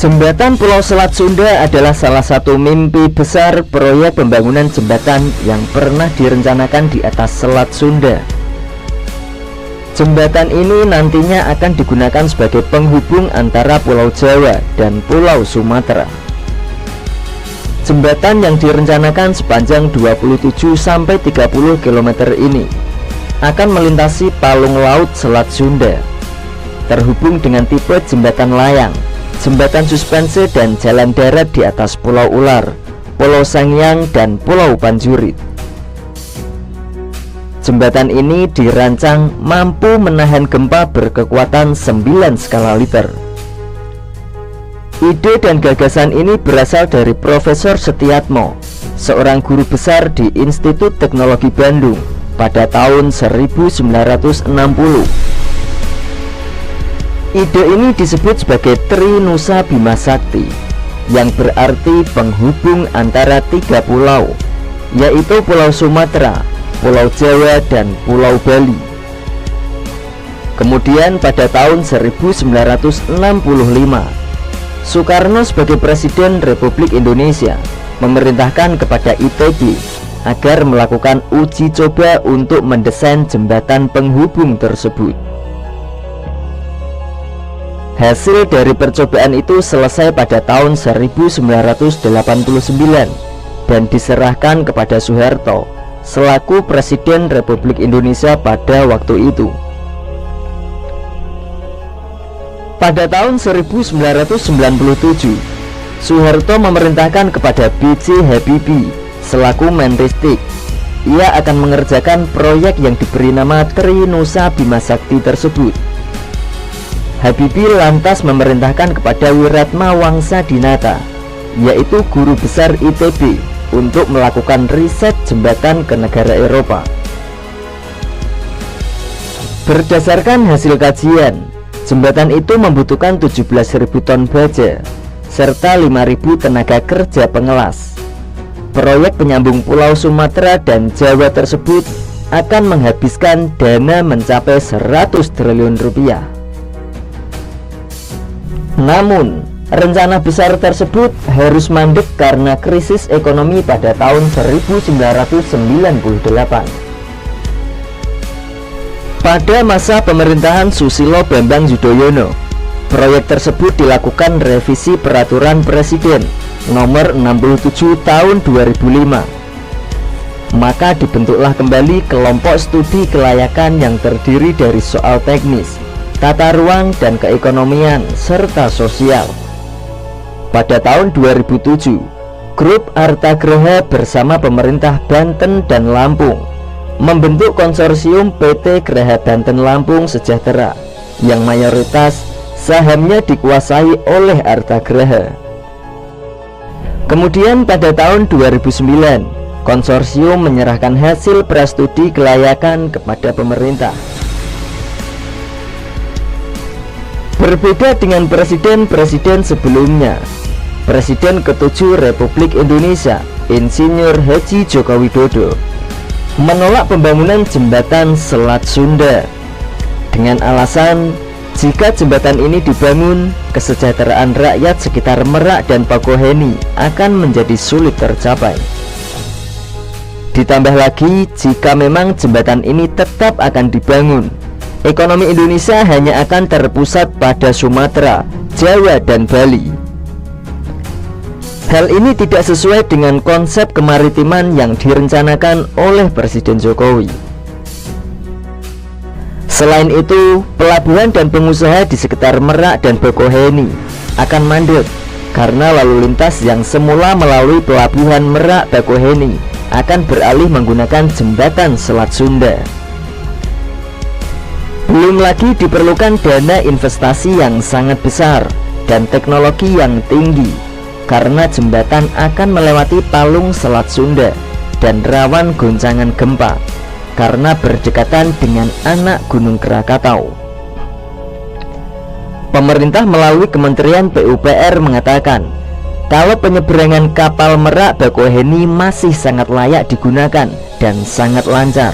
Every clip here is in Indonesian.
Jembatan Pulau Selat Sunda adalah salah satu mimpi besar proyek pembangunan jembatan yang pernah direncanakan di atas Selat Sunda. Jembatan ini nantinya akan digunakan sebagai penghubung antara Pulau Jawa dan Pulau Sumatera. Jembatan yang direncanakan sepanjang 27-30 km ini akan melintasi palung laut Selat Sunda, terhubung dengan tipe jembatan layang, jembatan suspensi dan jalan darat di atas Pulau Ular, Pulau Sangiang, dan Pulau Panjurit. Jembatan ini dirancang mampu menahan gempa berkekuatan 9 skala Richter. Ide dan gagasan ini berasal dari Profesor Setiatmo, seorang guru besar di Institut Teknologi Bandung pada tahun 1960. Ide ini disebut sebagai Tri Nusa Bima Sakti, yang berarti penghubung antara 3 pulau, yaitu Pulau Sumatera, Pulau Jawa, dan Pulau Bali. Kemudian pada tahun 1965, Soekarno sebagai Presiden Republik Indonesia memerintahkan kepada ITB agar melakukan uji coba untuk mendesain jembatan penghubung tersebut. Hasil dari percobaan itu selesai pada tahun 1989 dan diserahkan kepada Soeharto selaku Presiden Republik Indonesia pada waktu itu. Pada tahun 1997, Soeharto memerintahkan kepada B.J. Habibie selaku Menristek. Ia akan mengerjakan proyek yang diberi nama Tri Nusa Bima Sakti tersebut. Habibie lantas memerintahkan kepada Wiratma Wangsa Dinata, yaitu guru besar ITB, untuk melakukan riset jembatan ke negara Eropa. Berdasarkan hasil kajian, jembatan itu membutuhkan 17.000 ton baja serta 5.000 tenaga kerja pengelas. Proyek penyambung Pulau Sumatera dan Jawa tersebut akan menghabiskan dana mencapai 100 triliun rupiah. Namun, rencana besar tersebut harus mandek karena krisis ekonomi pada tahun 1998. Pada masa pemerintahan Susilo Bambang Yudhoyono, proyek tersebut dilakukan revisi Peraturan Presiden Nomor 67 Tahun 2005. Maka dibentuklah kembali kelompok studi kelayakan yang terdiri dari soal teknis, tata ruang dan keekonomian, serta sosial. Pada tahun 2007, Grup Artagraha bersama pemerintah Banten dan Lampung membentuk konsorsium PT Graha Banten Lampung Sejahtera yang mayoritas sahamnya dikuasai oleh Artagraha. Kemudian pada tahun 2009, konsorsium menyerahkan hasil prastudi kelayakan kepada pemerintah. Berbeda dengan presiden-presiden sebelumnya, Presiden ke-7 Republik Indonesia, Insinyur Haji Joko Widodo, menolak pembangunan jembatan Selat Sunda dengan alasan jika jembatan ini dibangun, kesejahteraan rakyat sekitar Merak dan Bakauheni akan menjadi sulit tercapai. Ditambah lagi, jika memang jembatan ini tetap akan dibangun, ekonomi Indonesia hanya akan terpusat pada Sumatera, Jawa, dan Bali. Hal ini tidak sesuai dengan konsep kemaritiman yang direncanakan oleh Presiden Jokowi. Selain itu, pelabuhan dan pengusaha di sekitar Merak dan Bakauheni akan mandek karena lalu lintas yang semula melalui pelabuhan Merak Bakauheni akan beralih menggunakan jembatan Selat Sunda. Belum lagi diperlukan dana investasi yang sangat besar dan teknologi yang tinggi karena jembatan akan melewati palung Selat Sunda dan rawan goncangan gempa karena berdekatan dengan anak Gunung Krakatau. Pemerintah melalui Kementerian PUPR mengatakan kalau penyeberangan kapal Merak Bakauheni masih sangat layak digunakan dan sangat lancar.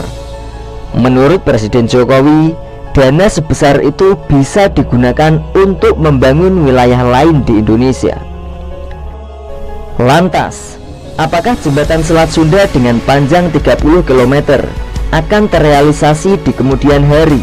Menurut Presiden Jokowi, dana sebesar itu bisa digunakan untuk membangun wilayah lain di Indonesia. Lantas, apakah jembatan Selat Sunda dengan panjang 30 km akan terrealisasi di kemudian hari